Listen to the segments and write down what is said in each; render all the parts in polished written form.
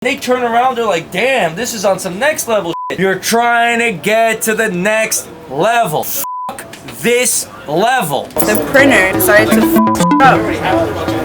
They turn around, they're like, damn, this is on some next level shit. You're trying to get to the next level. Fuck this level. The printer decided to up.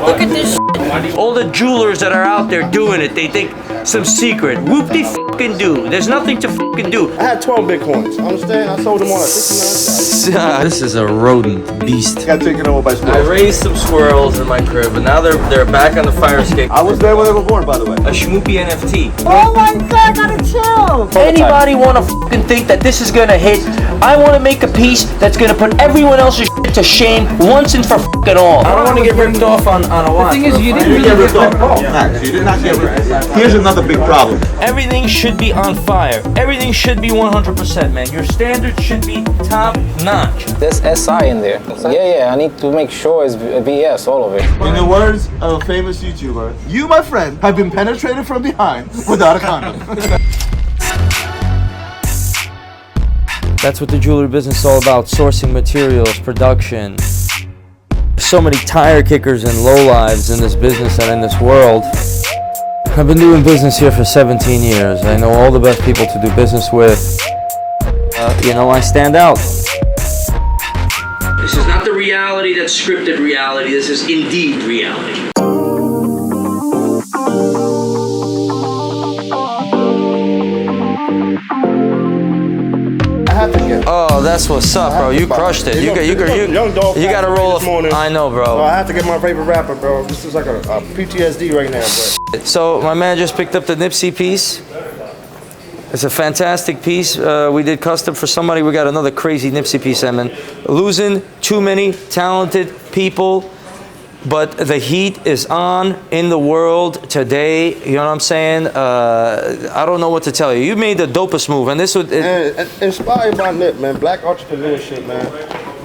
Look at this shit. All the jewelers that are out there doing it, they think some secret. Whoop-de-fucking-do. There's nothing to fucking do. I had 12 Bitcoins. Understand? I sold them all at 69. This is a rodent beast. Got taken over by I squirrels. raised some squirrels in my crib, but now they're back on the fire escape. I was there when they were born, by the way. A Shmoopy NFT. Oh my god, I gotta chill. Anybody wanna fucking think that this is gonna hit? I wanna make a piece that's gonna put everyone else's shit to shame once and for fucking all. I don't wanna get ripped off on a watch. The thing is, you didn't really get ripped off. Max, you did not get ripped off. Here's another big problem. Everything should be on fire. Everything should be 100%, man. Your standards should be top notch. There's SI in there. Yeah, I need to make sure it's BS, all of it. In the words of a famous YouTuber, you, my friend, have been penetrated from behind without a condom. That's what the jewelry business is all about. Sourcing materials, production. So many tire kickers and lowlives in this business and in this world. I've been doing business here for 17 years. I know all the best people to do business with. I stand out. This is not the reality that's scripted reality. This is indeed reality. Oh, that's what's up, bro. You crushed it. You got to roll. I know, bro. I have to get my favorite rapper, bro. This is like a PTSD right now, bro. So my man just picked up the Nipsey piece. It's a fantastic piece. We did custom for somebody. We got another crazy Nipsey piece, man. Losing too many talented people, but the heat is on in the world today. You know what I'm saying? I don't know what to tell you. You made the dopest move, and this would... inspired by Nip, man. Black entrepreneurship, man.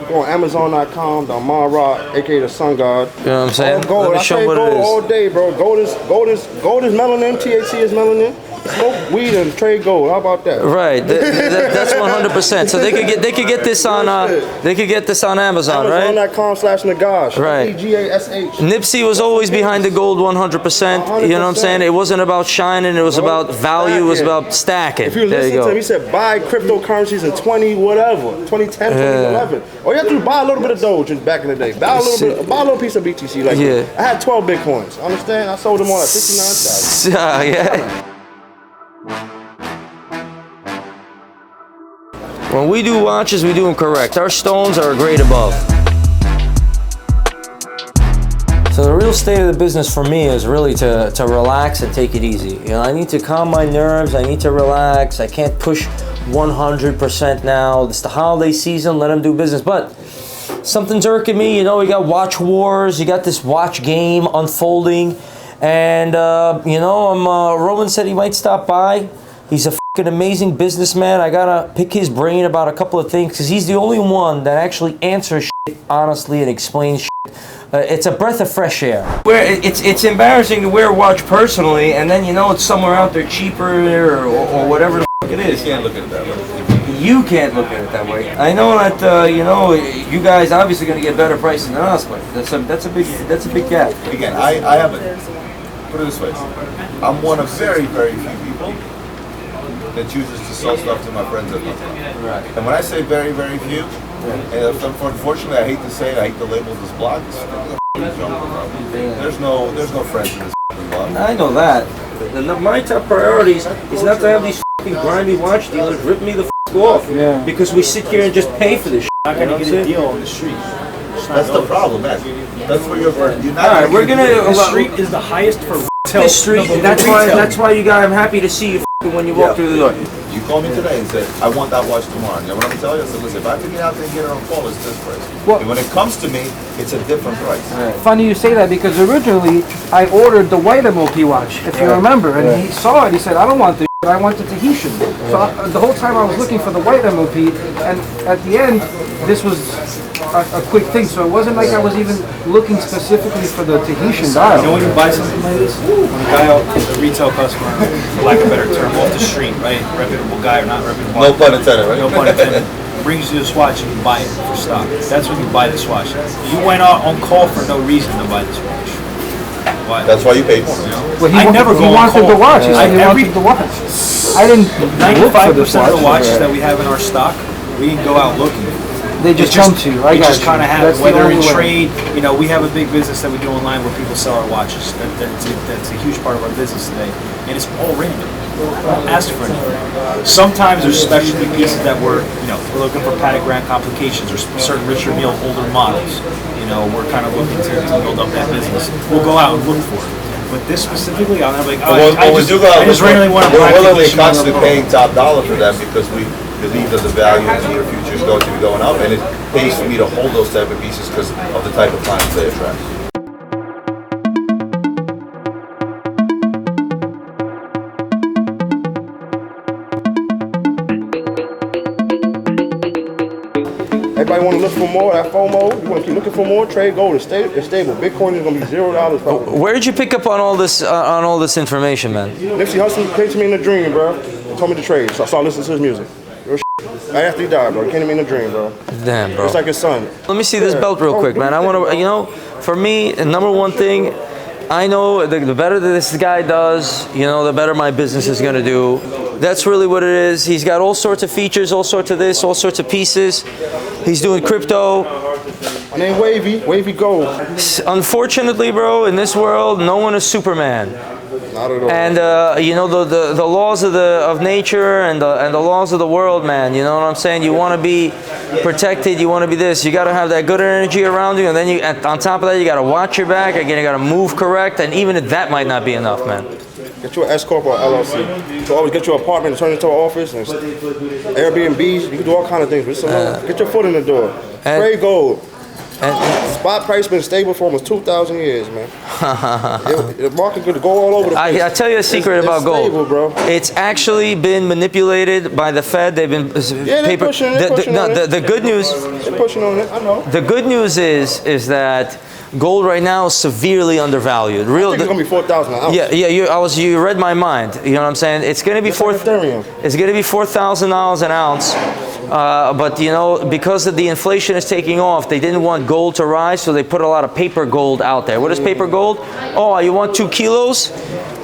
Go on Amazon.com, the Amara, aka the Sun God. You know what I'm saying? Gold. Let me I show say what gold it is. all day, bro. Gold is melanin. THC is melanin. Smoke weed and trade gold. How about that? Right. That's 100%. So they could get this on Amazon, right? Amazon.com/Nagash. Right. Nagash. Nipsey was always behind the gold 100%. You know what I'm saying? It wasn't about shining. It was about value. It was about stacking. If you listen to him, he said buy cryptocurrencies in 2010, 2011. All you have to do is buy a little bit of Doge back in the day. Buy a little piece of BTC. Like I had 12 Bitcoins. Understand? I sold them all at 69,000. Yeah. When we do watches, we do them correct. Our stones are a grade above. So the real state of the business for me is really to relax and take it easy. I need to calm my nerves. I need to relax. I can't push 100% now. It's the holiday season. Let them do business. But something's irking me. We got watch wars. You got this watch game unfolding. And, Roman said he might stop by. He's a fucking amazing businessman. I gotta pick his brain about a couple of things because he's the only one that actually answers shit honestly and explains shit. It's a breath of fresh air. Where it's embarrassing to wear a watch personally, and then it's somewhere out there cheaper or whatever the fuck it is. You can't look at it that way. You can't look at it that way. I know that you guys obviously gonna get better prices than us, but that's a big gap. Again, I haven't. Put it this way, I'm one of very, very few people that chooses to sell stuff to my friends at my time. Right. And when I say very, very few, and unfortunately I hate to say it, I hate to label this block, there's no friends in this block. I know that. My top priorities is not to have these fucking grimy watch dealers rip me the off. Yeah. Because we sit here and just pay for this shit. Not gonna get a deal on the street. That's the problem, man. That's where you're not. Alright, we're gonna. The street is the highest for retail. This street. That's why you got. I'm happy to see you when you walk through the door. You called me today and said, I want that watch tomorrow. And what I'm telling you, I said, listen, if I have to get out there and get it on call, it's this price. And when it comes to me, it's a different price. Right. Funny you say that because originally I ordered the white MOP watch, if you remember, and he saw it. He said, I don't want this. I want the Tahitian. So the whole time I was looking for the white MOP, and at the end, this was a quick thing. So it wasn't like I was even looking specifically for the Tahitian dial. When you buy something like this, when a guy, a retail customer, for lack of a better term, off the street, right, reputable guy or not reputable, no pun intended, right? No pun intended, brings you this watch and you buy it for stock. That's when you buy this watch. You went out on call for no reason to buy this watch. Why? That's why you paid more. Well, I never go he on wanted call. the watch. He said he Every wanted the watch. I didn't look for this 95% of the watch. watches that we have in our stock, we didn't go out looking. They just come to you. I We got just you. kind of have That's it, the whether only in way. trade, you know, we have a big business that we do online where people sell our watches. That's a huge part of our business today. And it's all random. Don't ask for anything. Sometimes there's specialty pieces that we're looking for Paddock Grant complications or certain Richard Mille older models. You know, we're kind of looking to build up that business. We'll go out and look for it. But this specifically, I'm like, I just randomly want to buy We're willingly constantly paying top dollar for that because we believe that the value in the near future is going to be going up, and it pays for me to hold those type of pieces because of the type of clients they attract. Everybody want to look for more, that FOMO. You want to keep looking for more, trade gold. It's stable. Bitcoin is going to be $0 probably. Where did you pick up on all this information, man? Nipsey Hussle came to me in a dream, bro. He told me to trade, so I started listening to his music. Real shit. Right after he died, bro. He came to me in a dream, bro. Damn, bro. Just like his son. Let me see this belt real quick, man. I want to, for me, the number one thing, I know the better that this guy does, the better my business is going to do. That's really what it is. He's got all sorts of features, all sorts of this, all sorts of pieces. He's doing crypto. My name Wavy Gold. Unfortunately, bro, in this world, no one is Superman. Not at all. And the laws of nature and the laws of the world, man. You know what I'm saying? You want to be protected. You want to be this. You got to have that good energy around you, and then on top of that, you got to watch your back. Again, you got to move correct, and even that might not be enough, man. Get you an S Corp or LLC. So always get your apartment and turn it into an office and Airbnbs. You can do all kind of things. But get your foot in the door. Trade gold. Spot price been stable for almost 2,000 years, man. The market could go all over the place. I tell you a secret about gold. Stable, bro. It's actually been manipulated by the Fed. They've been they're pushing on it. The good news. They're pushing on it. I know. The good news is that gold right now is severely undervalued. I think it's gonna be 4,000 an ounce. Yeah. You read my mind. You know what I'm saying? It's gonna be It's gonna be $4,000 an ounce. But because of the inflation is taking off, they didn't want gold to rise, so they put a lot of paper gold out there. What is paper gold? Oh, you want 2 kilos?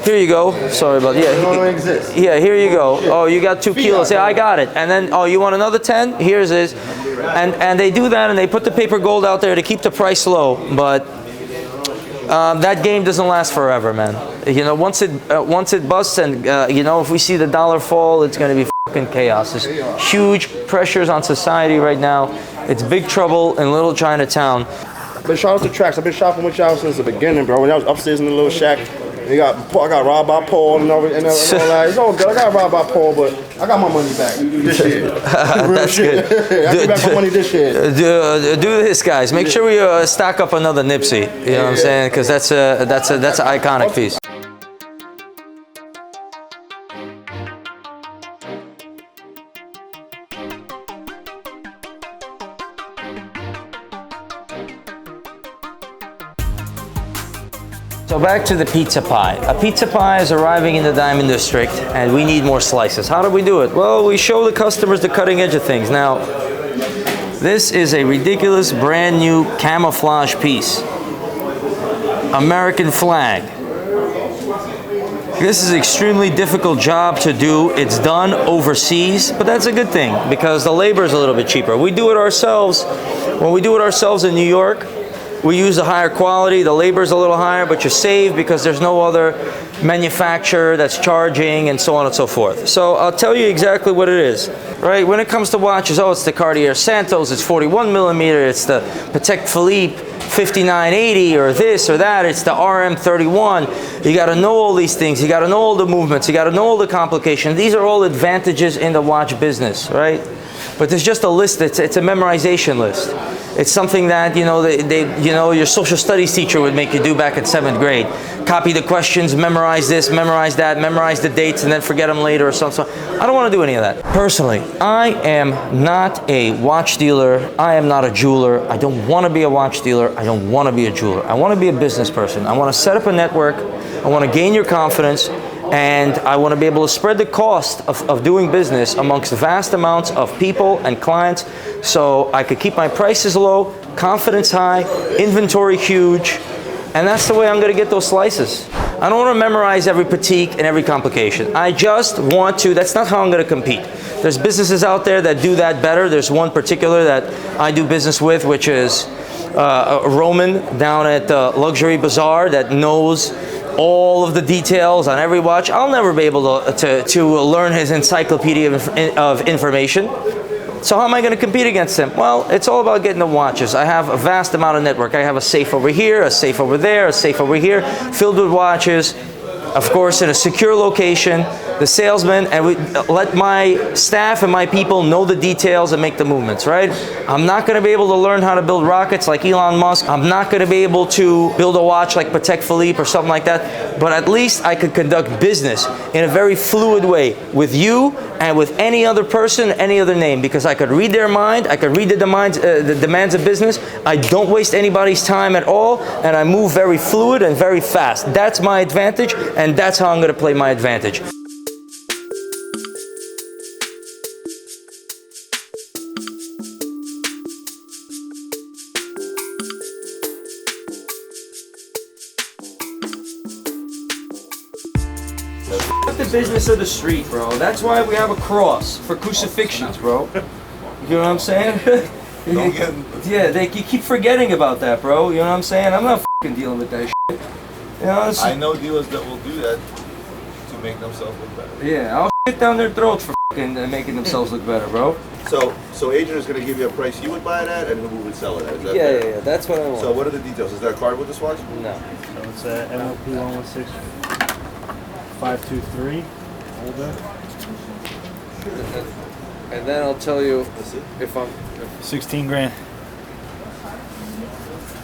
Here you go. Sorry about Yeah, here you go. Oh, you got 2 kilos. Yeah, I got it. And then, oh, you want another 10? Here's this. And they do that, and they put the paper gold out there to keep the price low. But that game doesn't last forever, man. Once it busts, and if we see the dollar fall, it's going to be fucking chaos. There's huge pressures on society right now. It's big trouble in little Chinatown. But shout out to Trax. I've been shopping with y'all since the beginning, bro. When I was upstairs in the little shack, I got robbed by Paul and all that. It's all good. I got robbed by Paul, but I got my money back this year. That's good. I get back my money this year. Do this, guys. Make sure we stack up another Nipsey. You know what I'm saying? Because that's an iconic piece. So back to the pizza pie. A pizza pie is arriving in the Diamond District, and we need more slices. How do we do it? Well, we show the customers the cutting edge of things. Now, this is a ridiculous brand new camouflage piece. American flag. This is an extremely difficult job to do. It's done overseas, but that's a good thing because the labor is a little bit cheaper. We do it ourselves. When we do it ourselves in New York, we use a higher quality, the labor is a little higher, but you save because there's no other manufacturer that's charging and so on and so forth. So I'll tell you exactly what it is, right? When it comes to watches, it's the Cartier Santos, it's 41 millimeter, it's the Patek Philippe 5980 or this or that, it's the RM31. You gotta know all these things, you gotta know all the movements, you gotta know all the complications. These are all advantages in the watch business, right? But there's just a list, it's a memorization list. It's something that, your social studies teacher would make you do back in 7th grade. Copy the questions, memorize this, memorize that, memorize the dates, and then forget them later or something. I don't want to do any of that. Personally, I am not a watch dealer. I am not a jeweler. I don't want to be a watch dealer. I don't want to be a jeweler. I want to be a business person. I want to set up a network. I want to gain your confidence. And I want to be able to spread the cost of doing business amongst vast amounts of people and clients so I could keep my prices low, confidence high, inventory huge, And that's the way I'm gonna get those slices. I don't want to memorize every critique and every complication. I just want to, that's not how I'm gonna compete. There's businesses out there that do that better. There's one particular that I do business with, which is Roman down at the Luxury Bazaar that knows all of the details on every watch. I'll never be able to learn his encyclopedia of information. So how am I going to compete against him? Well, it's all about getting the watches. I have a vast amount of network. I have a safe over here, a safe over there, a safe over here, filled with watches. Of course, in a secure location, the salesman, and we let my staff and my people know the details and make the movements, right? I'm not gonna be able to learn how to build rockets like Elon Musk. I'm not gonna be able to build a watch like Patek Philippe or something like that, but at least I could conduct business in a very fluid way with you and with any other person, any other name, because I could read their mind, I could read the demands of business. I don't waste anybody's time at all, and I move very fluid and very fast. That's my advantage, and that's how I'm gonna play my advantage. The business of the street, bro. That's why we have a cross for crucifixions, bro. You know what I'm saying? Yeah, you keep forgetting about that, bro. You know what I'm saying? I'm not fucking dealing with that shit. You know, I know dealers that will do that to make themselves look better. Yeah, I'll shit down their throats for fucking making themselves look better, bro. So Adrian is going to give you a price you would buy it at and who would sell it at. Is that Yeah, fair? yeah, that's what I want. So what are the details? Is there a card with this watch? No. So it's a MLP 116 523. Hold that. And then I'll tell you if I'm 16 grand.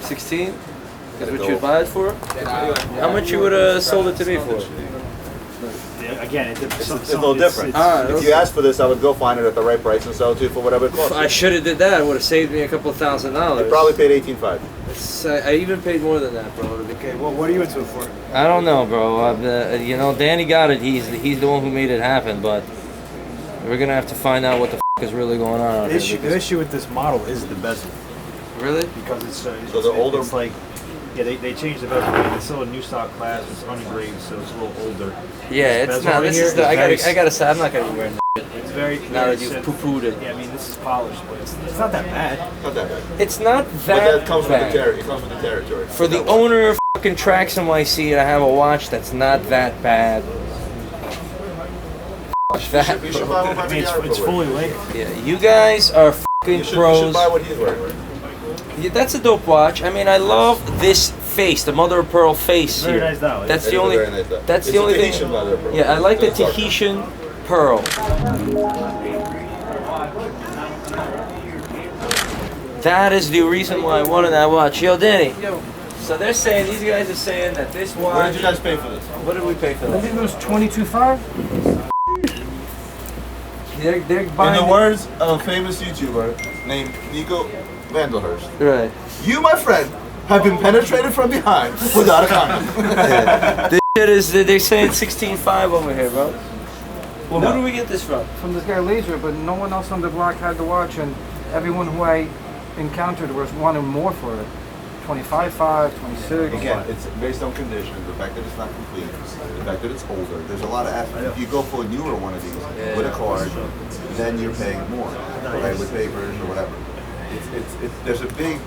16. Is what you'd buy it for? How much you would have sold it to me for? Again, It's a little different. If you asked for this, I would go find it at the right price and sell it to you for whatever it costs. I should have did that. It would have saved me a couple $1,000. You probably paid $18,500. I even paid more than that, bro. Okay, well, what are you into it for? I don't know, bro. You know, Danny got it. He's the one who made it happen, but we're gonna have to find out what the f is really going on. The issue with this model is the bezel. Really? Because it's So the older. It's like, yeah, they changed the bezel. It's still a new stock class. It's unengraved, so it's a little older. Yeah, it's not. This is the. I gotta say, I'm not gonna be wearing that. It's very. Now that you've poo-pooed it. Yeah, I mean, this is polished, but it's not that bad. Not that bad. It's not But that that comes bad. with the territory. It comes with the territory. For the owner of fucking TraxNYC to have a watch that's not that bad. That. You should buy one I mean, it's fully linked. Yeah, you guys are fucking You should pros. buy what he's wearing. Yeah, that's a dope watch. I mean, I love this face, the mother of pearl face Very here. nice dial. That's It the is a only. very nice dial. That's It's the a only thing. Tahitian mother of pearl. Yeah, I like the That's our Tahitian pearl. That is the reason why I wanted that watch. Yo, Danny. So they're saying, these guys are saying that this watch. What did you guys pay for this? What did we pay for I that? think it was 22.5. They're In buying. the words of a famous YouTuber named Nico Vandelhurst, Right. you, my friend, have been penetrated from behind without a condom. This shit is. They're saying 16.5 over here, bro. Well, No. who do we get this from? From this guy Laser, but no one else on the block had the watch, and everyone who I encountered was wanting more for it. 25.5, 26. Again, it's based on condition, the fact that it's not complete, the fact that it's older. There's a lot of aspects. If you go for a newer one of these with a card, then you're paying more, right? With papers or whatever. There's a big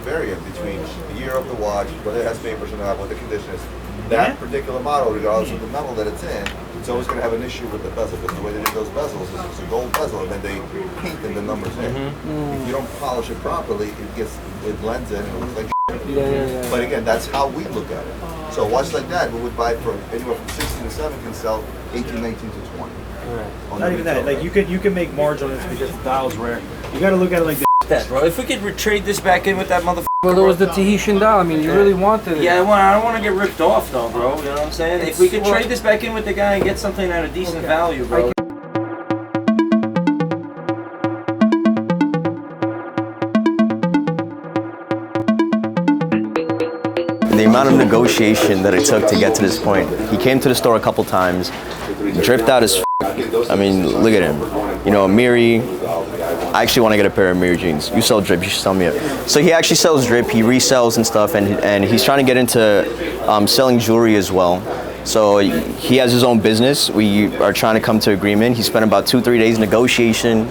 variant between the year of the watch, whether it has papers or not, what the condition is. That particular model, regardless of the metal that it's in, it's always going to have an issue with the bezel, because the way they do those bezels is it's a gold bezel, and then they paint in the numbers in. If you don't polish it properly, it blends in and it looks like Yeah. But again, that's how we look at it. So a watch like that, we would buy for anywhere from 16 to 7 can sell 18, 19 to 20. Right. Not even that. Like you can make margin on this because the dial's rare. You got to look at it like this. That, bro. If we could trade this back in with that motherfucker. Well, there was the Tahitian dial. I mean, you really wanted it. Yeah, I don't want to get ripped off though, bro. You know what I'm saying? If we could trade this back in with the guy and get something at a decent value, bro. The amount of negotiation that it took to get to this point. He came to the store a couple times, dripped out his I mean, look at him. You know, Amiri, I actually want to get a pair of mirror jeans. You sell drip, you should sell me it. So he actually sells drip, he resells and stuff, and he's trying to get into selling jewelry as well. So he has his own business. We are trying to come to agreement. He spent about 2-3 days negotiation,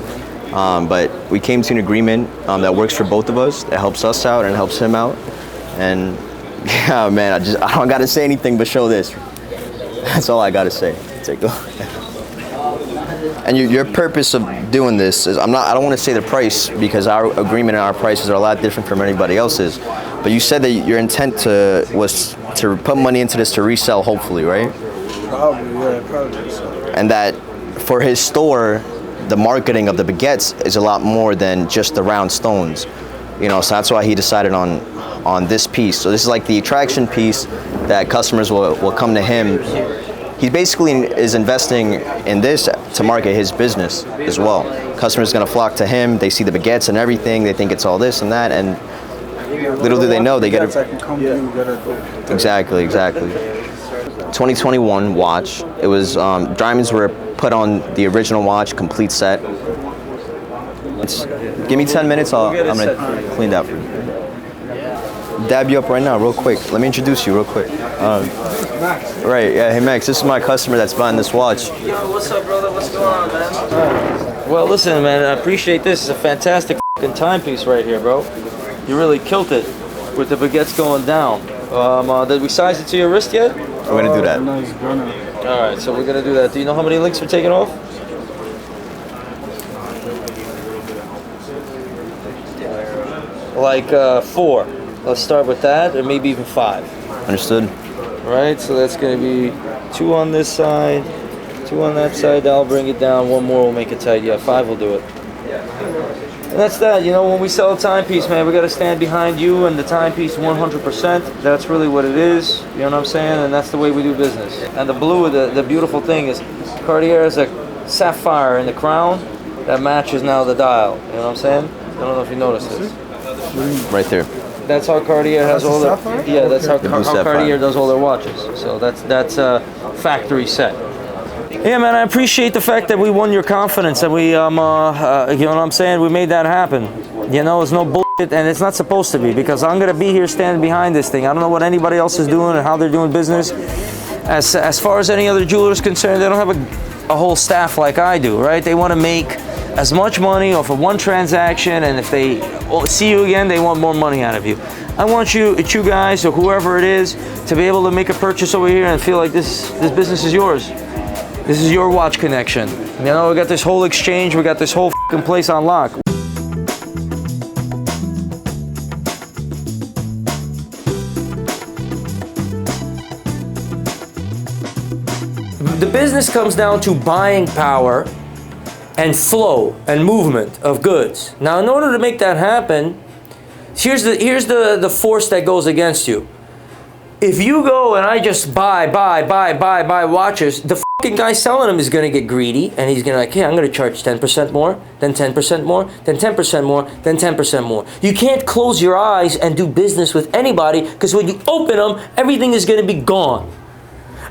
but we came to an agreement that works for both of us. It helps us out and helps him out. And yeah, man, I don't gotta say anything but show this. That's all I gotta say. Take a look. And your purpose of doing this is, I don't want to say the price because our agreement and our prices are a lot different from anybody else's. But you said that your intent was to put money into this to resell, hopefully, right? Probably, yeah, probably so. And that for his store, the marketing of the baguettes is a lot more than just the round stones. You know, so that's why he decided on this piece. So this is like the attraction piece that customers will come to him. He basically is investing in this to market his business as well. Customers gonna flock to him. They see the baguettes and everything. They think it's all this and that, and little do they know they get it. Exactly. 2021 watch. It was diamonds were put on the original watch, complete set. Give me 10 minutes. I'm gonna clean that for you. Dab you up right now, real quick. Let me introduce you real quick. Right, yeah, hey Max, this is my customer that's buying this watch. Yo, what's up, brother? What's going on, man? Well, listen, man, I appreciate this. It's a fantastic fucking timepiece right here, bro. You really killed it with the baguettes going down. Did we size it to your wrist yet? We're gonna do that. All right, so we're gonna do that. Do you know how many links we're taking off? Like 4. Let's start with that, or maybe even 5. Understood. Right, so that's going to be 2 on this side, 2 on that side. I'll bring it down. 1 more will make it tight. Yeah, 5 will do it. And that's that. You know, when we sell a timepiece, man, we got to stand behind you and the timepiece 100%. That's really what it is. You know what I'm saying? And that's the way we do business. And the blue, the beautiful thing is Cartier has a sapphire in the crown that matches now the dial. You know what I'm saying? I don't know if you noticed this. Right there. That's how Cartier has all their. Yeah, that's how Cartier does all their watches. So that's a factory set. Yeah, man, I appreciate the fact that we won your confidence and we, you know what I'm saying? We made that happen. You know, it's no bullshit, and it's not supposed to be, because I'm gonna be here standing behind this thing. I don't know what anybody else is doing and how they're doing business. As far as any other jeweler is concerned, they don't have a whole staff like I do, right? They want to make as much money off of one transaction, and if they see you again, they want more money out of you. I want you guys, or whoever it is, to be able to make a purchase over here and feel like this business is yours. This is your watch connection. You know, we got this whole exchange, we got this whole fucking place on lock. The business comes down to buying power and flow and movement of goods. Now, in order to make that happen, here's the force that goes against you. If you go and I just buy watches, the fucking guy selling them is gonna get greedy, and he's gonna like, hey, I'm gonna charge 10% more, then 10% more, then 10% more, then 10% more. You can't close your eyes and do business with anybody, because when you open them, everything is gonna be gone.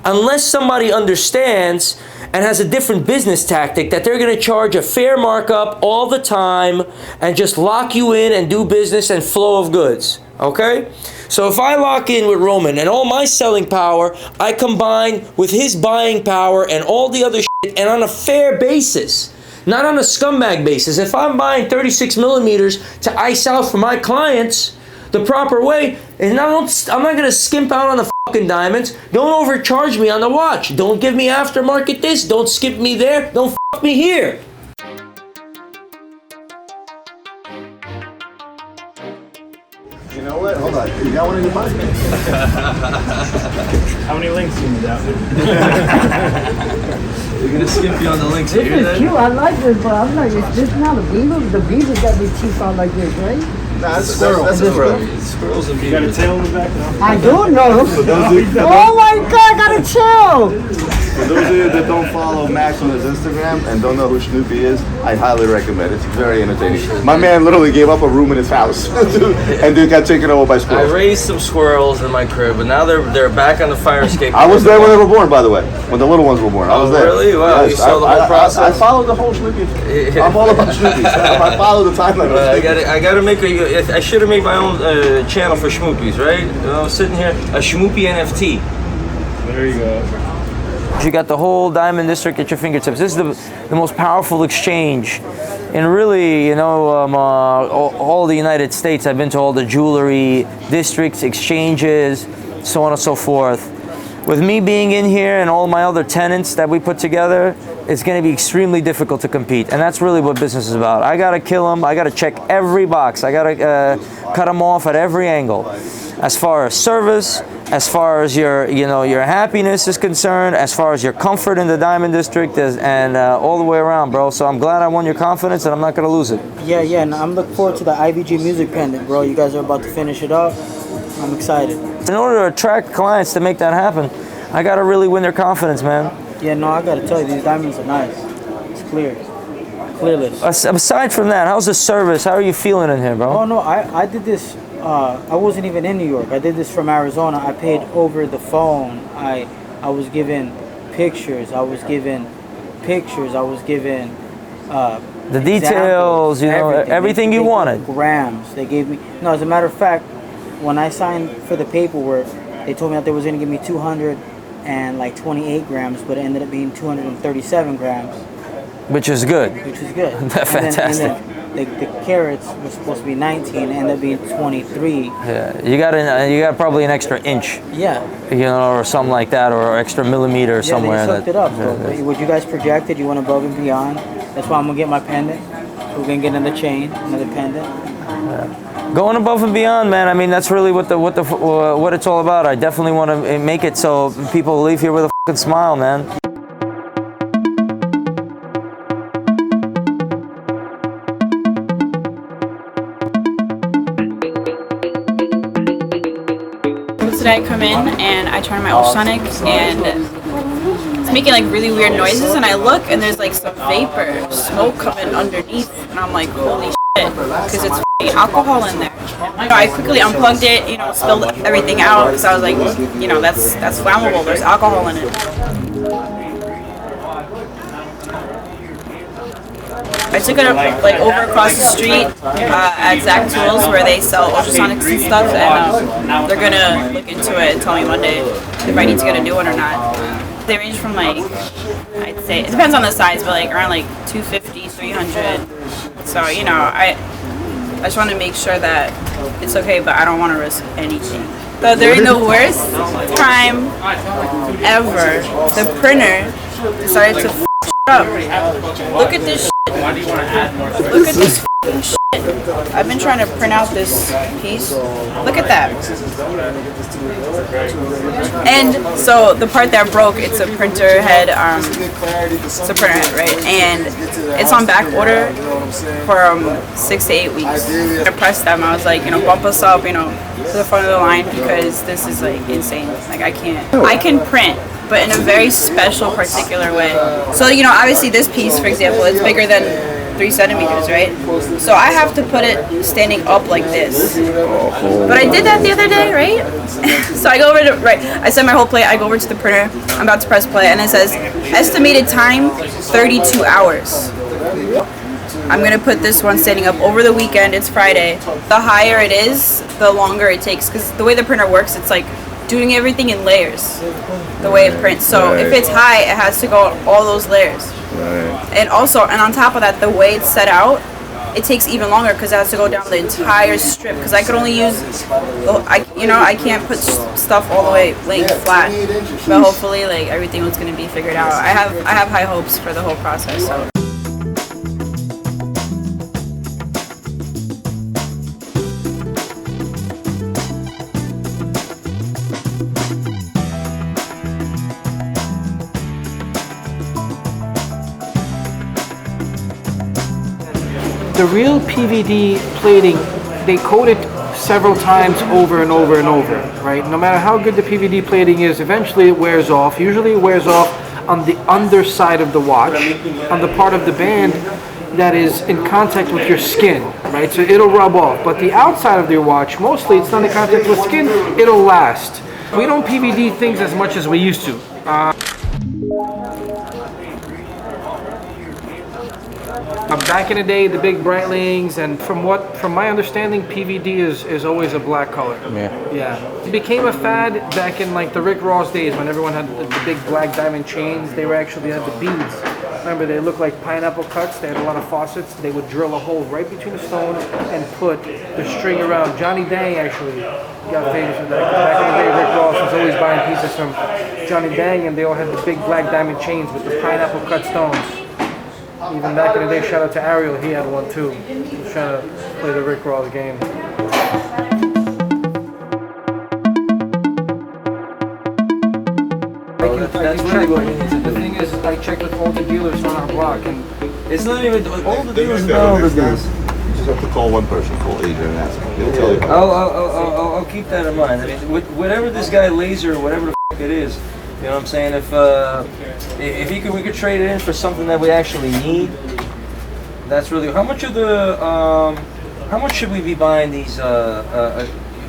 Unless somebody understands and has a different business tactic that they're going to charge a fair markup all the time and just lock you in and do business and flow of goods, okay? So if I lock in with Roman and all my selling power, I combine with his buying power and all the other shit, and on a fair basis, not on a scumbag basis. If I'm buying 36 millimeters to ice out for my clients the proper way, and I'm not going to skimp out on the fucking diamonds. Don't overcharge me on the watch. Don't give me aftermarket this. Don't skip me there. Don't fuck me here. You know what? Hold on. You got one in your pocket? How many links do you need out? We're going to skip you on the links. This is cute. I like this, but I'm like, is this not a beaver? The beaver's got to be teeth out like this, right? Nah, that's a squirrel. That's a squirrel. Squirrels and You got a tail in the back now? I do know. Oh my God, I got a tail. For those of you that don't follow Max on his Instagram and don't know who Shmoopy is, I highly recommend it. It's very entertaining. My man literally gave up a room in his house and then got taken over by squirrels. I raised some squirrels in my crib, but now they're back on the fire escape. I was there when they were born, by the way. When the little ones were born, I was there. Really? Wow, yes, you saw the whole process? I followed the whole Shmoopy. I'm all about Shmoopy. I follow the timeline. I gotta make I should have made my own channel for Shmoopies, right? I was sitting here, a Shmoopy NFT. There you go. You got the whole diamond district at your fingertips. This is the most powerful exchange in really, all the United States. I've been to all the jewelry districts, exchanges, so on and so forth. With me being in here and all my other tenants that we put together, it's going to be extremely difficult to compete. And that's really what business is about. I got to kill them. I got to check every box. I got to cut them off at every angle. As far as service, as far as your happiness is concerned, as far as your comfort in the Diamond District, and all the way around, bro. So I'm glad I won your confidence, and I'm not gonna lose it. Yeah, and I'm looking forward to the IVG music pendant, bro. You guys are about to finish it up. I'm excited. In order to attract clients to make that happen, I gotta really win their confidence, man. Yeah, no, I gotta tell you, these diamonds are nice. It's clearless. Aside from that, how's the service? How are you feeling in here, bro? Oh no, I did this. I wasn't even in New York. I did this from Arizona. I paid over the phone. I was given pictures. I was given the details, everything you wanted. Grams. They gave me. No, as a matter of fact, when I signed for the paperwork, they told me that they was going to give me 228 grams, but it ended up being 237 grams. Which is good. Fantastic. And then the carats was supposed to be 19, ended up being 23. Yeah, you got probably an extra inch. Yeah. Or something like that, or extra millimeter somewhere. Yeah, they hooked it up. So what you guys projected, you went above and beyond. That's why I'm gonna get my pendant. We're gonna get another chain, another pendant. Yeah. Going above and beyond, man. I mean, that's really what it's all about. I definitely want to make it so people leave here with a fucking smile, man. Today I come in and I turn on my ultrasonic and it's making like really weird noises, and I look and there's like some vapor, smoke coming underneath, and I'm like, holy shit, because it's alcohol in there. I quickly unplugged it, spilled everything out because I was like, that's flammable, there's alcohol in it. I took it like over across the street at Zach Tools where they sell ultrasonics and stuff, and they're gonna look into it and tell me Monday if I need to get a new one or not. They range from like, I'd say, it depends on the size, but like around like 250, 300. So, I just want to make sure that it's okay, but I don't want to risk anything. So during the worst time ever, the printer decided to up. Look at this shit. Look at this shit. I've been trying to print out this piece. Look at that. And so the part that broke, it's a printer head, it's a printer head, right? And it's on back order for 6 to 8 weeks. I pressed them. I was like, bump us up, to the front of the line because this is like insane. Like I can print, but in a very special, particular way. So, obviously this piece, for example, is bigger than 3 centimeters, right? So I have to put it standing up like this. But I did that the other day, right? So I go over to, I set my whole plate, I go over to the printer, I'm about to press play, and it says, estimated time, 32 hours. I'm gonna put this one standing up over the weekend, it's Friday. The higher it is, the longer it takes, because the way the printer works, it's like doing everything in layers, the way it prints. So if it's high, it has to go all those layers. And on top of that, the way it's set out, it takes even longer because it has to go down the entire strip. Because I could only use, I can't put stuff all the way laying flat. But hopefully, everything was gonna be figured out. I have high hopes for the whole process. So. The real PVD plating, they coat it several times over and over and over, right? No matter how good the PVD plating is, eventually it wears off. Usually it wears off on the underside of the watch, on the part of the band that is in contact with your skin, right? So it'll rub off. But the outside of your watch, mostly it's not in contact with skin, it'll last. We don't PVD things as much as we used to. Back in the day, the big Breitlings, and from my understanding, PVD is always a black color. Yeah. It became a fad back in like the Rick Ross days when everyone had the big black diamond chains. They were actually had the beads. Remember, they looked like pineapple cuts. They had a lot of faucets. They would drill a hole right between the stones and put the string around. Johnny Dang actually got famous for that. Back in the day, Rick Ross was always buying pieces from Johnny Dang, and they all had the big black diamond chains with the pineapple cut stones. Even back in the day, shout out to Ariel, he had one too. He was trying to play the Rick Ross game. The thing is, I checked with all the dealers on our block, and it's not even all the dealers know the deals. You just have to call one person, call Adrian, and ask him. He'll tell you. I'll keep that in mind. I mean, whatever this guy laser, or whatever the f it is, you know what I'm saying? If we could trade it in for something that we actually need, that's really. How much of the how much should we be buying these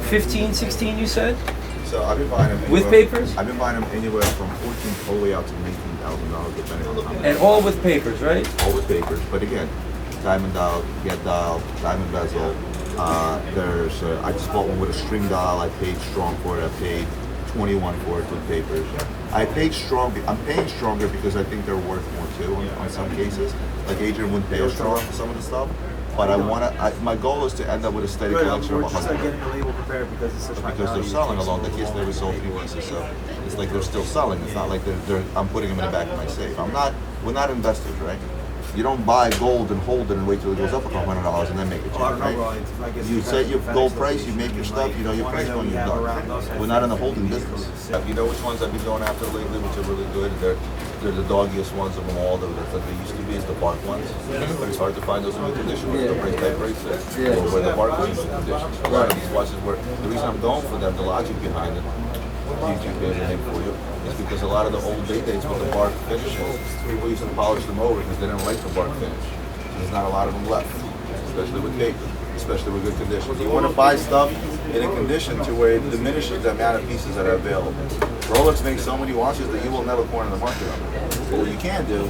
15, 16 you said? So I've been buying them with papers. I've been buying them anywhere from $14 all the way out to $19,000 depending on how many. And all with papers, right? All with papers, but again, diamond dial, get dial, diamond bezel. There's I just bought one with a string dial. I paid strong for it. I paid $21 for it with papers. I paid strong. I'm paying stronger because I think they're worth more too on some cases. Like Adrian wouldn't pay as strong for some of the stuff, but I want to. My goal is to end up with a steady collection of 100. Getting the label prepared because it's such because they're selling along. Like yes, they were sold 3 pieces, so it's like they're still selling. It's not like they're I'm putting them in the back of my safe. We're not investors, right? You don't buy gold and hold it and wait till it goes up a couple $100 and then make it cheap, right? You set your gold price, you make your stuff, you know your price when you're done. We're not in the holding business. You know which ones I've been going after lately, which are really good? They're the doggiest ones of them all. That they used to be is the bark ones, but it's hard to find those in good condition with the break type bracelet, or where the bark was in good condition. So a lot of these watches were the reason I'm going for them. The logic behind it, YouTube is a name for you. Is because a lot of the old dates with the bark finishes, people used to polish them over because they didn't like the bark finish. There's not a lot of them left, especially with paper, especially with good condition. You want to buy stuff in a condition to where it diminishes the amount of pieces that are available. Rolex makes so many watches that you will never corner the market on. But what you can do,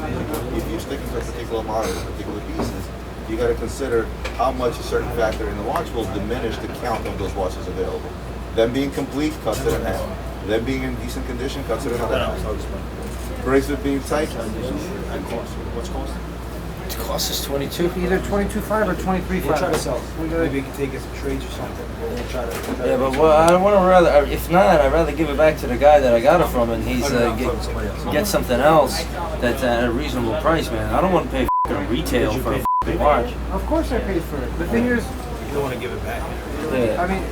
if you're sticking to a particular model, particular pieces, you got to consider how much a certain factor in the watch will diminish the count of those watches available. Them being complete cuts it in half. Them being in decent condition cuts it another half. Bracelet being tight. What's cost? It costs us 22. Either 22.5 or 23.5. We'll try to sell. Maybe you can take it some trades or something. We'll try to. Yeah, but I don't want to rather. If not, I'd rather give it back to the guy that I got it from, and he's get something else that's at a reasonable price, man. I don't want to pay retail for a watch. Of course, I paid for it. The thing is, you don't want to give it back. I mean,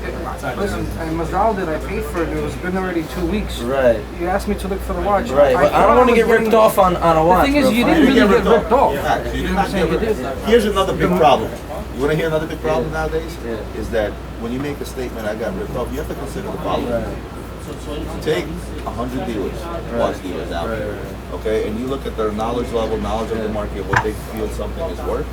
listen, and Mazal did, I paid for it, it was been already 2 weeks. Right. You asked me to look for the watch. Right, but I don't want to get ripped off on a watch. The thing is, you didn't really get ripped off. Here's another big problem. You want to hear another big problem nowadays? Is that when you make a statement, I got ripped off, you have to consider the following. Take 100 dealers, watch dealers out there, okay, and you look at their knowledge level, knowledge of the market, what they feel something is worth,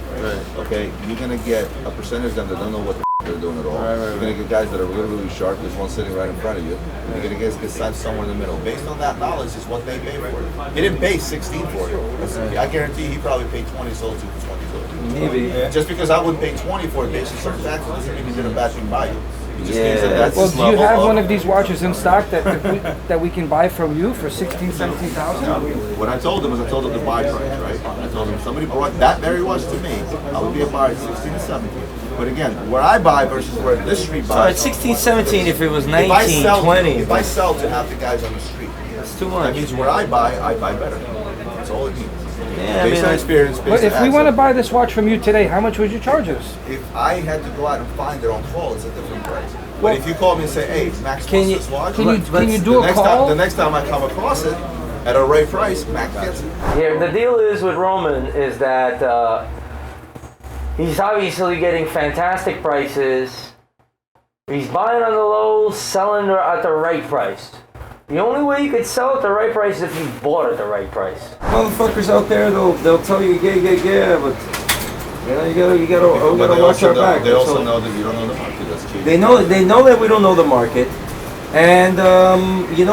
okay, you're going to get a percentage of them that don't know what they're doing at all. You're going to get guys that are really, really sharp. There's one sitting right in front of you. You're going to get somewhere in the middle. Based on that knowledge is what they pay for it. He didn't pay 16 for it. I guarantee he probably paid 20, sold to for 22. Maybe. Just because I wouldn't pay 20 for it based on certain taxes doesn't mean he did a bad thing by you. Well, do you have one of these watches in stock that we can buy from you for 16,000, 17,000? What I told him was I told him the buy price, right? I told him if somebody brought that very watch to me, I would be a buyer at 16 to 17. But again, where I buy versus where this street buys. So at 16, 17, if it was 19, 20. If I sell to half the guys on the street, that's too much. That means where I buy better. That's all it means. Yeah, based on experience, but if we want to buy this watch from you today, how much would you charge us? If I had to go out and find it on call, it's a different price. But if you call me and say, "Hey, Max wants this watch," can you do a call? The next time I come across it at a right price, Max gets it. Yeah, the deal is with Roman is that he's obviously getting fantastic prices. He's buying on the low, selling at the right price. The only way you could sell at the right price is if you bought at the right price. Motherfuckers out there, they'll tell you, yeah, but you gotta watch our back. They also know that you don't know the market. That's cheap. They know that we don't know the market, and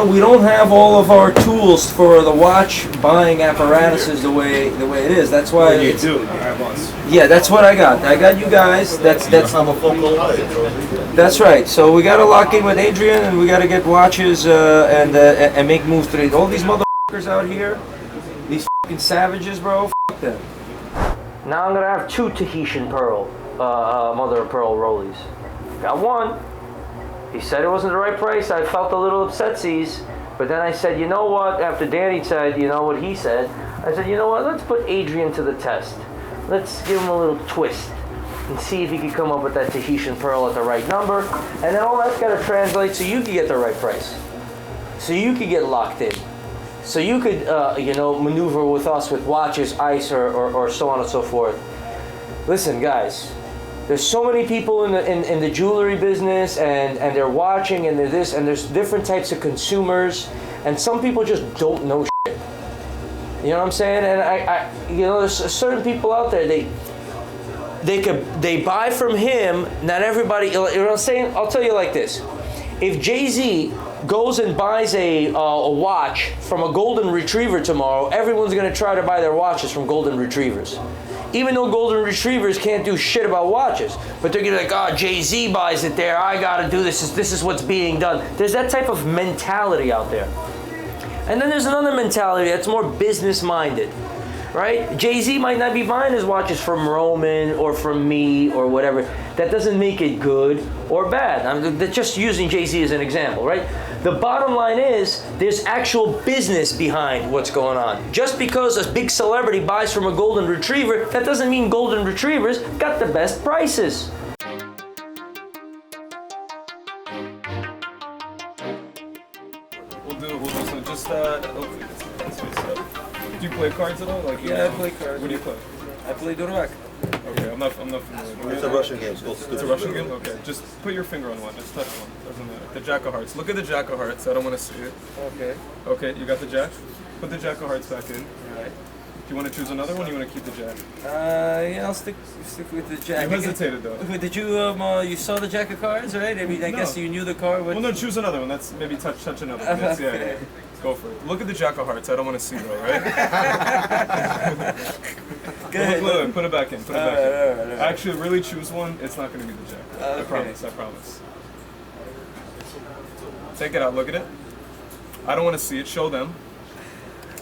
we don't have all of our tools for the watch buying apparatuses the way it is. That's why you do. All right, boss. Yeah, that's what I got. I got you guys. That's right. So we gotta lock in with Adrian, and we gotta get watches and make moves today. All these motherfuckers out here, these fucking savages, bro. Fuck them. Now I'm gonna have 2 Tahitian pearl, mother of pearl rollies. Got one. He said it wasn't the right price. I felt a little upsetsies, but then I said, you know what? After Danny said, you know what he said, I said, you know what? Let's put Adrian to the test. Let's give him a little twist and see if he can come up with that Tahitian pearl at the right number, and then all that's gotta translate so you can get the right price, so you can get locked in. So you could, maneuver with us with watches, ice, or so on and so forth. Listen, guys, there's so many people in the jewelry business, and they're watching, and they're this, and there's different types of consumers, and some people just don't know shit. You know what I'm saying? And there's certain people out there, they buy from him. Not everybody. You know what I'm saying? I'll tell you like this: if Jay-Z goes and buys a watch from a golden retriever tomorrow, everyone's gonna try to buy their watches from golden retrievers. Even though golden retrievers can't do shit about watches, but they're gonna be like, oh, Jay-Z buys it there, I gotta do this. This is what's being done. There's that type of mentality out there. And then there's another mentality that's more business-minded, right? Jay-Z might not be buying his watches from Roman or from me or whatever. That doesn't make it good or bad. I'm just using Jay-Z as an example, right? The bottom line is there's actual business behind what's going on. Just because a big celebrity buys from a golden retriever, that doesn't mean golden retrievers got the best prices. We'll do so just hopefully this way. Do you play cards at all? Yeah, I play cards. What do you play? I play Durak. Okay, I'm not familiar. It's a Russian game. It's a Russian game? Okay, just put your finger on one. Just touch one. Doesn't matter. The Jack of Hearts. Look at the Jack of Hearts. I don't want to see it. Okay. Okay, you got the Jack? Put the Jack of Hearts back in. Alright. Do you want to choose another one or you want to keep the Jack? Yeah, I'll stick with the Jack. You hesitated though. Did you you saw the Jack of cards, right? I mean, I guess you knew the card. Well, no, choose another one. That's maybe touch another one. That's, yeah. Go for it. Look at the Jack of Hearts. I don't want to see though, right? Good. Look, put it back in. Put it back in. All right. Actually, really choose one. It's not going to be the Jack. Okay. I promise. Take it out. Look at it. I don't want to see it. Show them.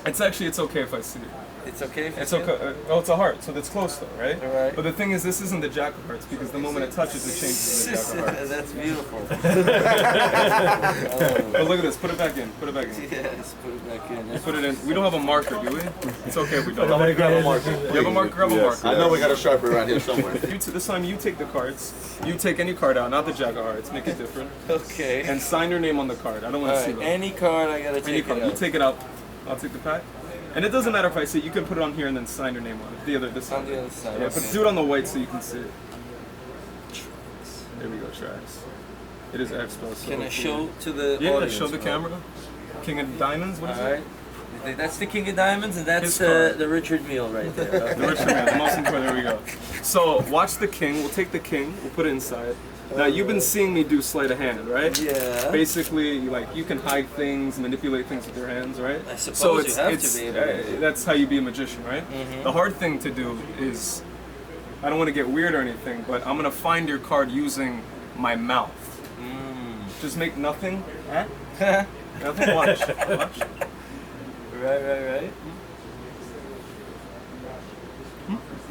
It's okay if I see it. It's okay. It's okay. Oh, it's a heart, so that's close though, right? Right. But the thing is, this isn't the Jack of Hearts because the moment it touches, it changes to the Jack of Hearts. That's beautiful. But look at this. Put it back in. Put it back in. Yes, put it back in. Put it in. We don't have a marker, do we? It's okay if we don't. Somebody grab a marker. You have a marker? Grab a marker. I know we got a Sharpie around here somewhere. This time you take the cards. You take any card out, not the Jack of Hearts. Make it different. Okay. And sign your name on the card. I don't want to see that. Any card, I gotta take it out. You take it out. I'll take the pack. And it doesn't matter if I see it. You can put it on here and then sign your name on it. This on the other side. Yeah, Okay. but do it on the white so you can see it. There we go, Trax. It is Expo. So Can I show to the audience? Yeah, show the camera. King of Diamonds, what is it? That's the King of Diamonds, and that's the Richard Mille right there. Okay. The Richard Mille, the most important. There we go. So watch the King. We'll take the King. We'll put it inside. Now you've been seeing me do sleight of hand, right? Yeah. Basically, you can hide things, manipulate things with your hands, right? I suppose you have to be able to. That's how you be a magician, right? Mm-hmm. The hard thing to do is, I don't want to get weird or anything, but I'm gonna find your card using my mouth. Just make nothing. Huh? Nothing. Watch. Watch. Right.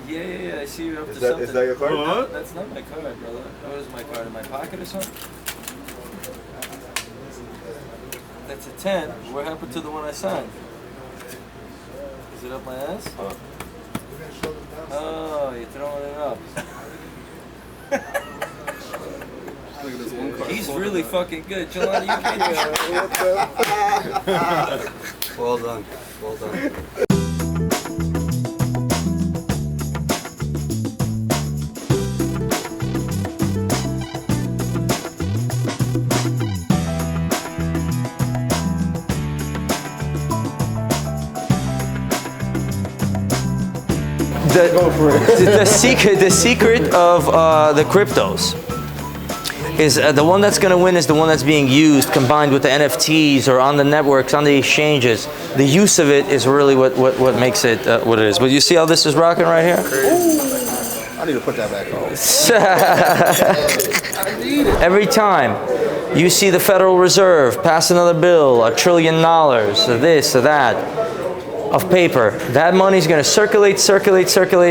Yeah, I see you're up to something. Is that your card? No, that's not my card, brother. What is my card? In my pocket or something? That's a 10. What happened to the one I signed? Is it up my ass? Oh, you're throwing it up. Look at this one card. He's really fucking good. Jelani, you can't. Well done. Well done. the secret of the cryptos is the one that's going to win is the one that's being used combined with the NFTs or on the networks, on the exchanges. The use of it is really what makes it what it is. But you see how this is rocking right here? I need to put that back on. Every time you see the Federal Reserve pass another bill, $1 trillion, this or that, of paper, that money's going to circulate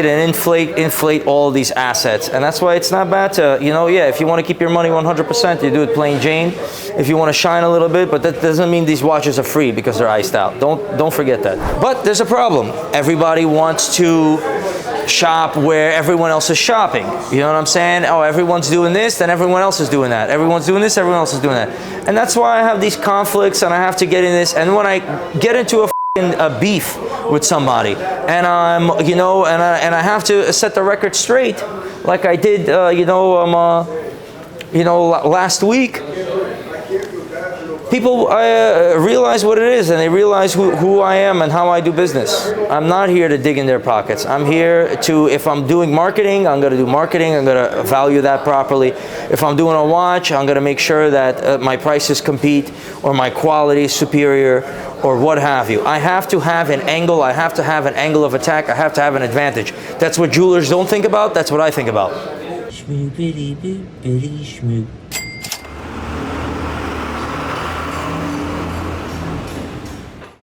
and inflate all these assets. And that's why it's not bad to, if you want to keep your money 100%, you do it plain Jane. If you want to shine a little bit, but that doesn't mean these watches are free because they're iced out. Don't forget that. But there's a problem. Everybody wants to shop where everyone else is shopping. You know what I'm saying? Oh, everyone's doing this, then everyone else is doing that. Everyone's doing this, everyone else is doing that. And that's why I have these conflicts and I have to get in this. And when I get into a beef with somebody, and I'm, and I have to set the record straight, like I did, last week. People realize what it is, and they realize who I am and how I do business. I'm not here to dig in their pockets. I'm here to, if I'm doing marketing, I'm going to do marketing. I'm going to value that properly. If I'm doing a watch, I'm going to make sure that my prices compete or my quality is superior or what have you. I have to have an angle. I have to have an angle of attack. I have to have an advantage. That's what jewelers don't think about. That's what I think about. Shmoopity boop, bitty shmoop.